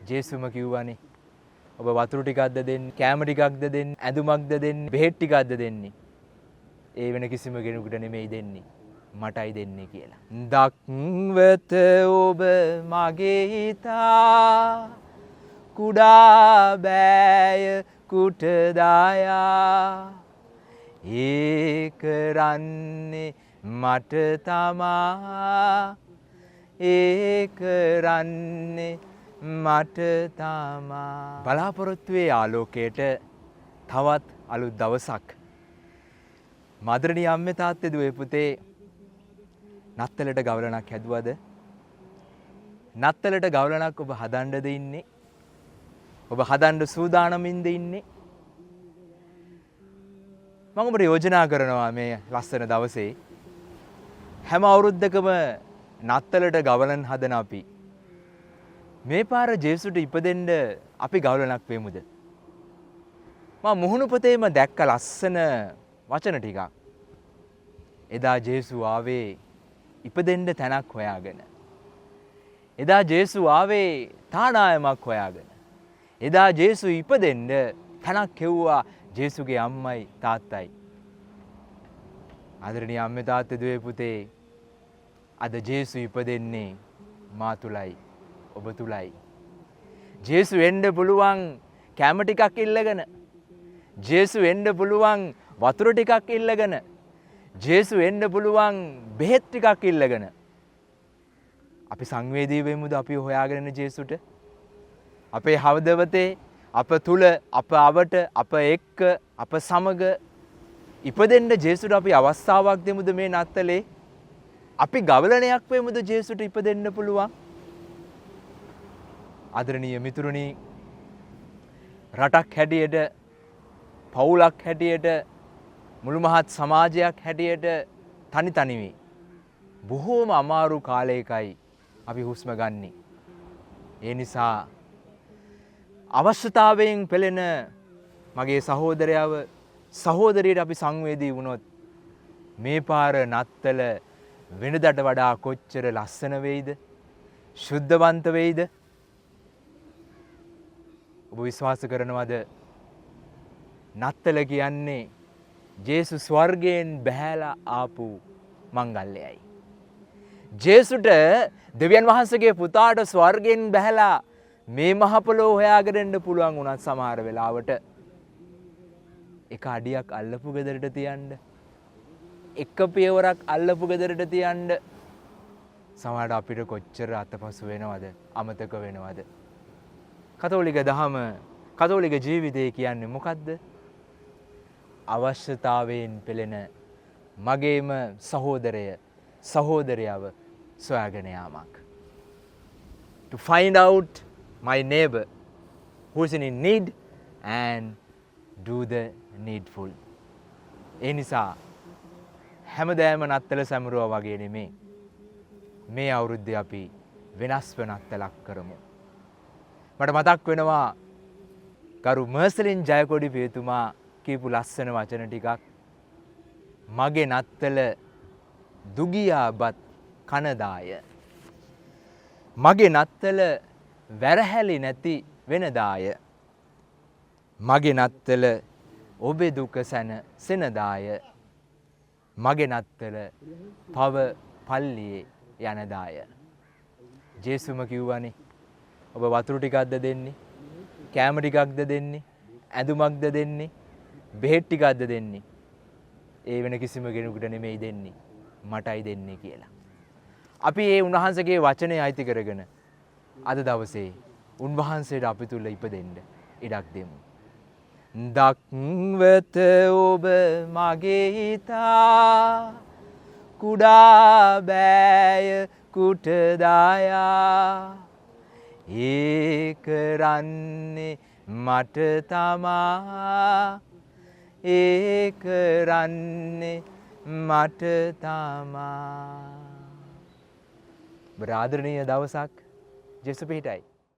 ජේසුම කිව්වනේ ඔබ වතුර ටිකක්ද දෙන්නේ, කෑම ටිකක්ද දෙන්නේ, ඇඳුමක්ද දෙන්නේ, බෙහෙත් ටිකක්ද දෙන්නේ. ඒ වෙන කිසිම කෙනෙකුට නෙමෙයි දෙන්නේ. මටයි දෙන්නේ කියලා. දක්වත ඔබ මගේ හිතා කුඩා බෑය කුට දායා ඒ කරන්නේ මට තමා ඒ කරන්නේ මට තමා. බලාපොරොත්තුවේ ආලෝකයට තවත් අලුත් දවසක්. මදරණී අම්මේ තාත්තේ දුවේ පුතේ නත්තලට ගවලනක් හැදුවද? නත්තලට ගවලනක් ඔබ හදන්නද ඉන්නේ? ඔබ හදන්න සූදානමින්ද ඉන්නේ? මම ඔබට යෝජනා කරනවා මේ ලස්සන දවසේ හැම අවුරුද්දකම නත්තලට ගවලන් හදන අපි මේ පාර ජේසුට ඉපදෙන්න අපි ගවලනක් වෙමුද? මම මුහුණු පොතේම දැක්ක ලස්සන වචන ටිකක්. එදා ජේසු ආවේ ඉපදෙන්න තැනක් හොයාගෙන. එදා ජේසු ආවේ තානායමක් හොයාගෙන. එදා ජේසු ඉපදෙන්න තැනක් කෙව්වා ජේසුගේ අම්මයි තාත්තයි. ආදරණීය අම්මේ තාත්තේ දුවේ පුතේ අද ජේසු ඉපදෙන්නේ මා තුලයි ඔබ තුලයි. ජේසු එන්න පුළුවන් කැම ටිකක් ඉල්ලගෙන. ජේසු එන්න පුළුවන් වතුර ටිකක් ඉල්ලගෙන. ජේසු එන්න පුළුවන් බෙහෙත් ටිකක් ඉල්ලගෙන. අපි සංවේදී වෙමුද අපි හොයාගෙන ජේසුට? අපේ හවදවතේ අප තුල අප අවට අප එක්ක අප සමග ඉපදෙන්න ජේසුට අපි අවස්ථාවක් දෙමුද මේ නත්තලේ? අපි ගවලණයක් වෙමුද ජේසුට ඉපදෙන්න පුළුවන්? ආදරණීය මිතුරුනි, රටක් හැටියට, පවුලක් හැටියට, මුළු මහත් සමාජයක් හැටියට තනි තනිවි බොහෝම අමාරු කාලයකයි අපි හුස්ම ගන්නේ. ඒ නිසා අවශ්‍යතාවයෙන් පෙළෙන මගේ සහෝදරයව සහෝදරියට අපි සංවේදී වුණොත් මේ පාර නත්තල වෙනදට වඩා කොච්චර ලස්සන වෙයිද? ශුද්ධවන්ත වෙයිද? ඔබ විශ්වාස කරනවද නත්තල කියන්නේ ජේසු ස්වර්ගයෙන් බැහැලා ආපු මංගල්‍යයයි? ජේසුට දෙවියන් වහන්සේගේ පුතාට ස්වර්ගයෙන් බැහැලා මේ මහ පොළොව හොයාගෙන ඉන්න පුළුවන් වුණත් සමහර වෙලාවට එක අඩියක් අල්ලපු ගෙදරට තියන්න, එක පියවරක් අල්ලපු ගෙදරට තියන්න සමහරට අපිට කොච්චර අතපසු වෙනවද, අමතක වෙනවද? කතෝලික දහම, කතෝලික ජීවිතය කියන්නේ මොකද්ද? අවශ්‍යතාවයෙන් පෙළෙන මගේම සහෝදරය සහෝදරියව සොයාගෙන යාමක්. To find out my neighbor who is in need and do the needful. ඒ නිසා හැමදාම නත්තල සැමරුවා වගේ නෙමේ මේ අවුරුද්දේ අපි වෙනස්ව නත්තලක් කරමු. මට මතක් වෙනවා ගරු මර්සලින් ජයකොඩි පියතුමා කියපු ලස්සන වචන ටිකක්. මගේ නත්තල දුගියාබත් කනදාය. මගේ නත්තල වැරහැලි නැති වෙනදාය. මගේ නත්තල ඔබේ දුක සැන සෙනදාය. මගේ නත්තල පව පල්ලියේ යනදාය. ජේසුම කිව්වනේ ඔබ වතුර ටිකක්ද දෙන්නේ, කෑම ටිකක්ද දෙන්නේ, ඇඳුමක්ද දෙන්නේ, බෙහෙත් ටිකක්ද දෙන්නේ. ඒ වෙන කිසිම කෙනෙකුට නෙමෙයි දෙන්නේ. මටයි දෙන්නේ කියලා. අපි ඒ උන්වහන්සේගේ වචනේ අයිති කරගෙන අද දවසේ උන්වහන්සේට අපි තුල ඉපදෙන්න ඉඩක් දෙමු. දක්වත ඔබ මගේ හිතා කුඩා බෑය කුට දායා ඒ කරන්නේ මට තමා ඒ කරන්නේ මට තමා. ආදරණීය දවසක් ජේසු පිහිටයි.